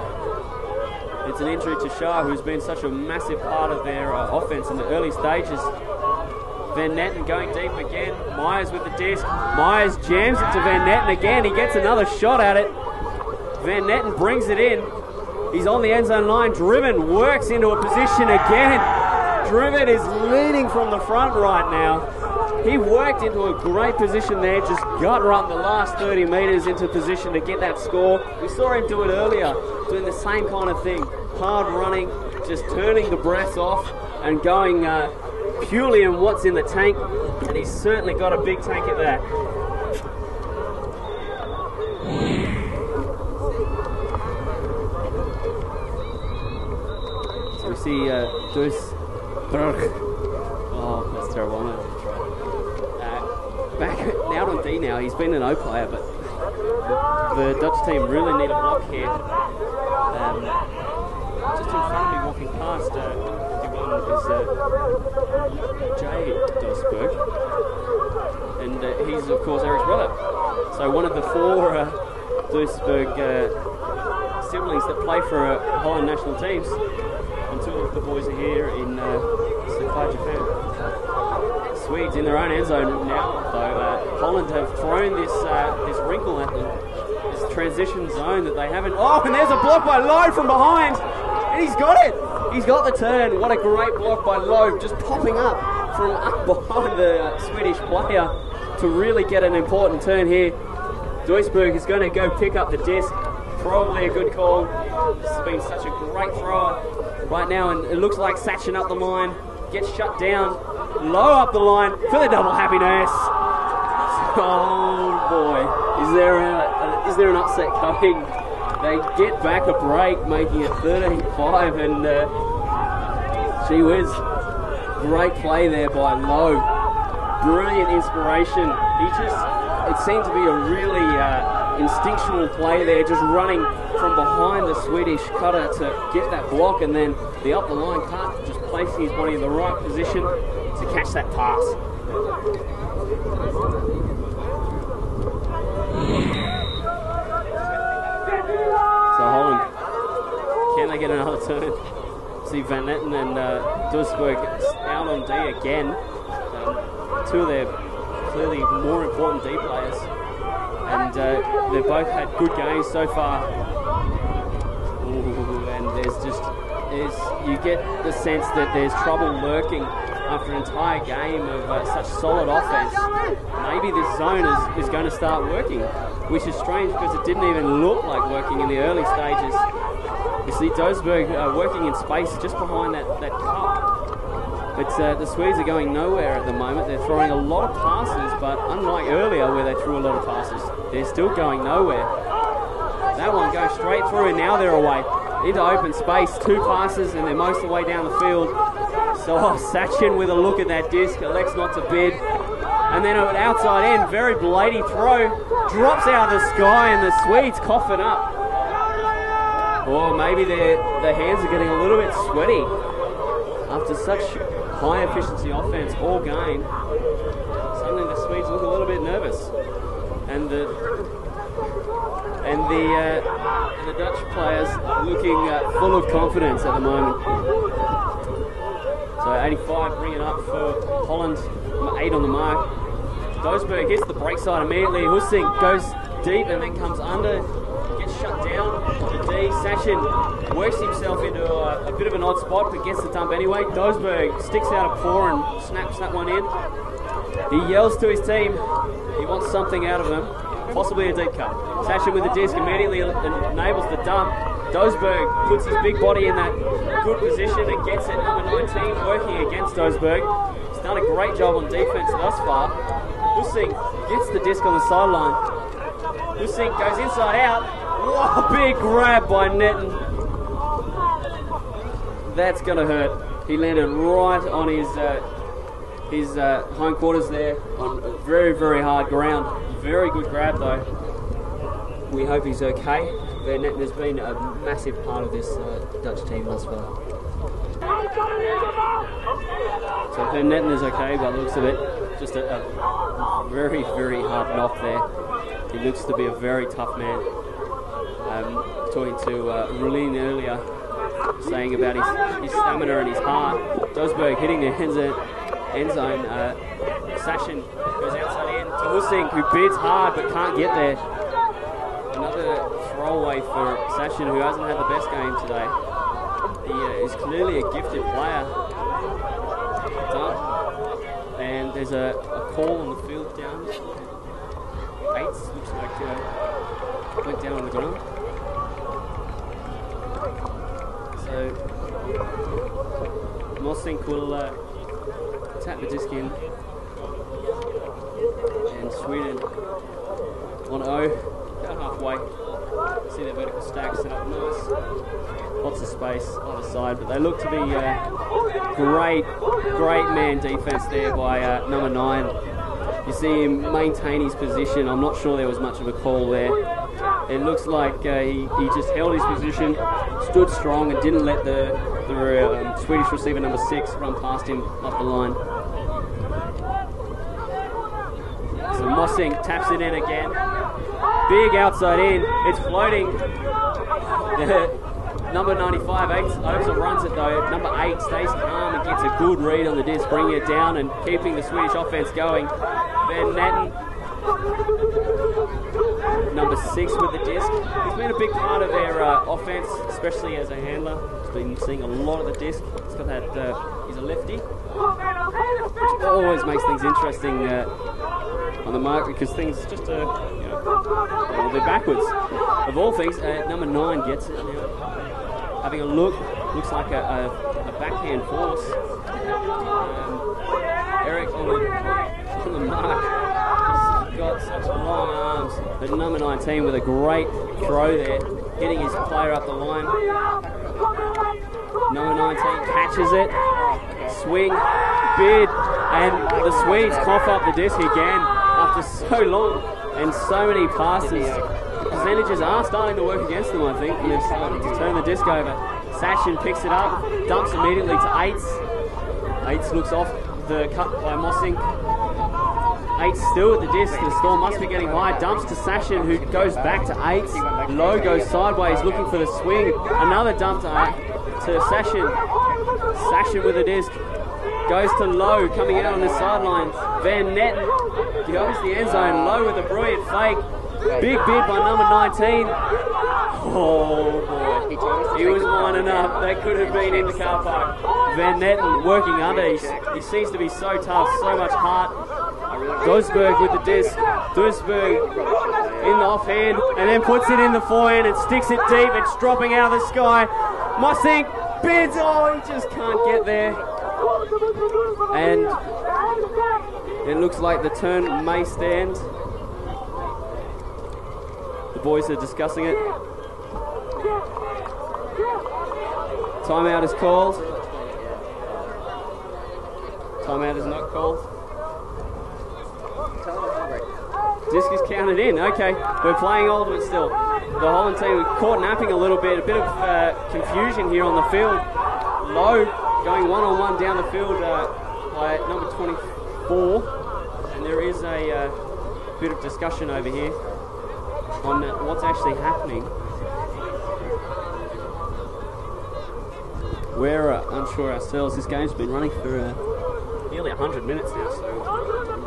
it's an injury to Shah, who's been such a massive part of their offense in the early stages. Van Netten going deep again. Myers with the disc. Myers jams it to Van Netten again. He gets another shot at it. Van Netten brings it in. He's on the end zone line. Driven works into a position again. Driven is leading from the front right now. He worked into a great position there, just gut run the last 30 metres into position to get that score. We saw him do it earlier, doing the same kind of thing. Hard running, just turning the breath off and going purely on what's in the tank. And he's certainly got a big tank at that. So we FC Duisburg. Oh, that's terrible. I'm not going to try. Back out on D now. He's been an O player, but the Dutch team really need a block here. Just in front of me, walking past, the one is Jay Duisburg, and he's of course Eric's brother. So one of the 4 Duisburg siblings that play for Holland national teams, and 2 of the boys are here in Sakai, Japan. Swedes in their own end zone now, though. Holland have thrown this wrinkle at them, this transition zone that they haven't. Oh, and there's a block by Loeb from behind, and he's got it. He's got the turn. What a great block by Loeb, just popping up from up behind the Swedish player to really get an important turn here. Duisburg is going to go pick up the disc. Probably a good call. This has been such a great thrower right now, and it looks like Sachin up the line gets shut down. Low up the line for the double happiness. Oh boy, is there an upset coming? They get back a break, making it 13-5, and gee whiz, great play there by Lowe. Brilliant inspiration. It seemed to be a really instinctual play there, just running from behind the Swedish cutter to get that block, and then the up the line cut, just placing his body in the right position to catch that pass. So Holland, can they get another turn? See Van Netten and Duisburg out on D again. 2 of their clearly more important D players, and they've both had good games so far. Ooh, and you get the sense that there's trouble lurking after an entire game of such solid offense. Maybe this zone is going to start working, which is strange because it didn't even look like working in the early stages. You see Duisburg working in space just behind that cup. But the Swedes are going nowhere at the moment. They're throwing a lot of passes, but unlike earlier where they threw a lot of passes, they're still going nowhere. That one goes straight through, and now they're away into open space. 2 passes, and they're most of the way down the field. So Sachin with a look at that disc, elects not to bid. And then at outside end, very bladey throw, drops out of the sky, and the Swedes cough it up. Or maybe their hands are getting a little bit sweaty after such high efficiency offense all game. Suddenly the Swedes look a little bit nervous, and the Dutch players looking full of confidence at the moment. So 85 bring it up for Holland, 8 on the mark. Duisburg hits the break side immediately. Hussing goes deep and then comes under, gets shut down. D. Sachin works himself into a bit of an odd spot, but gets the dump anyway. Duisburg sticks out a paw and snaps that one in. He yells to his team. He wants something out of them, possibly a deep cut. Sachin with the disc immediately enables the dump. Duisburg puts his big body in that good position and gets it. Number 19 working against Duisburg. He's done a great job on defense thus far. Hussing gets the disc on the sideline. Hussing goes inside out. What a big grab by Netten. That's going to hurt. He landed right on his hindquarters there on very, very hard ground. Very good grab though. We hope he's okay. Van Netten has been a massive part of this Dutch team thus far. So Van Netten is okay by the looks of it. Just a very, very hard knock there. He looks to be a very tough man. Talking to Rulin earlier, saying about his stamina and his heart. Duisburg hitting the end zone. Sachin goes outside in to Hussing, who bids hard but can't get there. Another throwaway for Sachin, who hasn't had the best game today. He is clearly a gifted player. And there's a call on the field down. Bates looks like went down on the ground. So Mossink will tap the disc in, and Sweden 1-0, about halfway See their vertical stack set up nice. Lots of space either side, but they look to be great man defense there by number 9. You see him maintain his position. I'm not sure there was much of a call there. It looks like he just held his position, stood strong, and didn't let the Swedish receiver number 6 run past him up the line. So Mossing taps it in again. Big outside in. It's floating. Number 95, Oakes runs it though. Number 8 stays calm and gets a good read on the disc, bringing it down and keeping the Swedish offense going. Van Natten, number 6 with the disc. He's been a big part of their offense, especially as a handler. He's been seeing a lot of the disc. He's got that, he's a lefty, which always makes things interesting on the mark, because things just, they're backwards. Of all things, number 9 gets it now. Having a look, looks like a backhand force. Eric on the mark. He's got such long arms. But number 19 with a great throw there, hitting his player up the line. Number 19 catches it. Swing, bid, and the Swedes cough up the disc again after so long and so many passes. Percentages are starting to work against them, I think, and they're starting to turn the disc over. Sachin picks it up, dumps immediately to Eights. Eights looks off the cut by Mossing. Eights still at the disc, the score must be getting high. Dumps to Sachin, who goes back to Eights. Low goes sideways, looking for the swing. Another dump to Sachin. Sachin with the disc. Goes to Low, coming out on the sideline. Van Natten goes to the end zone. Low with a brilliant fake. Big bid by number 19. Oh boy, he was winding up. That could have been in the car park. Van Natten working under. He seems to be so tough, so much heart. Duisberg with the disc. Duisberg in the offhand and then puts it in the forehand and sticks it deep. It's dropping out of the sky. Mossing bids. Oh, he just can't get there. And it looks like the turn may stand. The boys are discussing it. Timeout is called. Timeout is not called. Disc is counted in. Okay, we're playing Ultimate still. The Holland team was caught napping a little bit. A bit of confusion here on the field. Low going one-on-one down the field by number 24. And there is a bit of discussion over here on what's actually happening. We're unsure ourselves. This game's been running for nearly 100 minutes now, so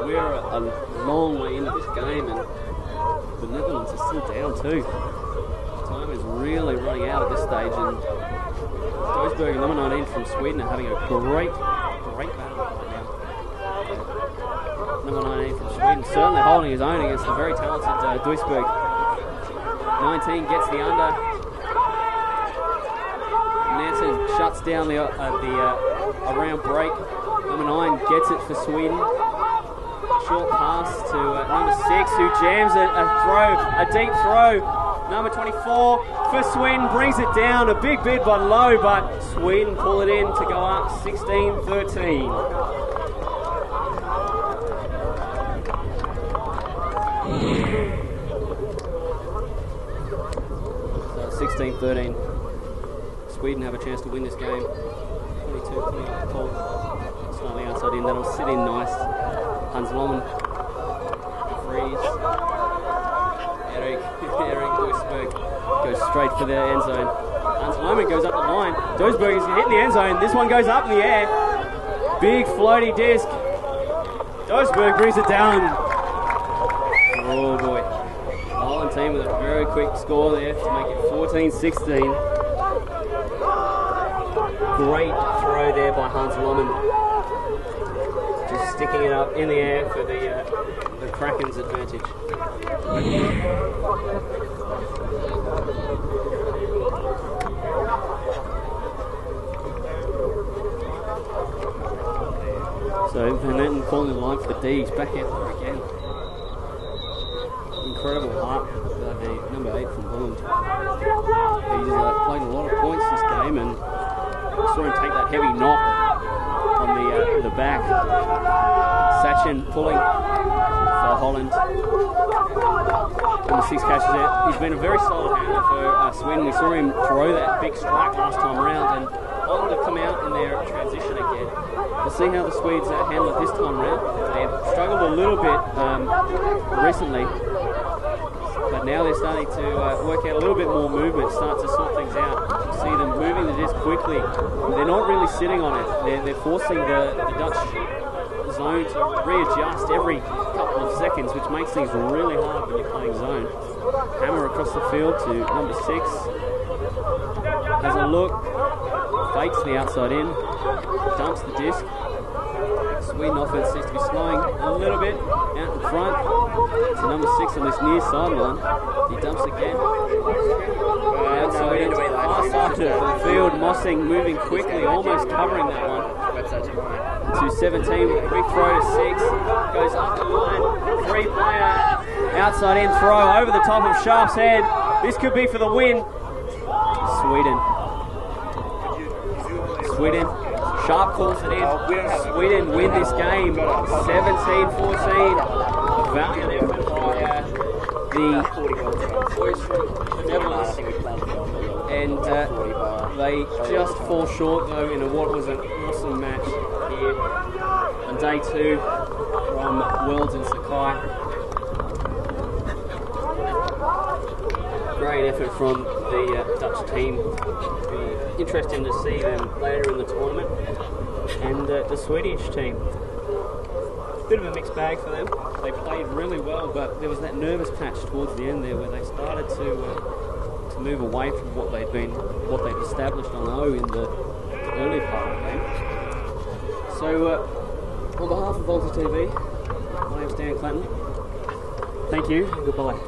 we're a long way into this game, and the Netherlands are still down too. Time is really running out at this stage, and Duisberg and number 19 from Sweden are having a great battle right now. Number 19 from Sweden certainly holding his own against the very talented Duisberg. 19 gets the under. Nansen shuts down the around break. Number 9 gets it for Sweden. Short pass to number 6, who jams a deep throw. Number 24 for Sweden brings it down. A big bid by Low, but Sweden pull it in to go up 16-13. 16-13. Sweden have a chance to win this game. 22-20 call. Slightly outside in. That'll sit in nice. Hans Lohmann. Freeze. Eric Duisberg goes straight for the end zone. Hans Lohmann goes up the line. Duisberg is hitting the end zone. This one goes up in the air. Big floaty disc. Duisberg brings it down. Oh boy. The Holland team with a very quick score there to make it 14-16. Great throw there by Hans Lohmann. Just sticking it up in the air for the Kraken's advantage. So Van Natten calling the line for the D. He's back out there again. incredible heart, the number 8 from Holland. He's played a lot of points this game, and saw him take that heavy knock on the back. Sachin pulling for Holland. And the 6 catches it. He's been a very solid handler for Sweden. We saw him throw that big strike last time around, and Holland have come out in their transition again. We'll see how the Swedes handle it this time around. They've struggled a little bit recently, but now they're starting to work out a little bit more movement, start to sort things out. See them moving the disc quickly. They're not really sitting on it. They're forcing the Dutch zone to readjust every couple of seconds, which makes things really hard when you're playing zone. Hammer across the field to number 6. Has a look, fakes the outside in, dumps the disc. Sweden offense seems to be slowing a little bit out in front. To number 6 on this near sideline. He dumps again. Outside into the far side of the field. Mossing moving quickly, almost covering that one. To 17 with a big throw to 6. Goes up the line. 3-player outside in throw over the top of Sharp's head. This could be for the win. Sweden. Sharp calls it in. Sweden win this game 17-14. A valiant effort by the boys from the Netherlands. And they just fall short though in what was an awesome match here on day 2 from Worlds in Sakai. Great effort from the Dutch team. Interesting to see them later in the tournament. And the Swedish team, bit of a mixed bag for them. They played really well, but there was that nervous patch towards the end there where they started to move away from what they'd established on O in the early part of the game. So on behalf of WUGC.TV, my name's Dan Clanton. Thank you and goodbye.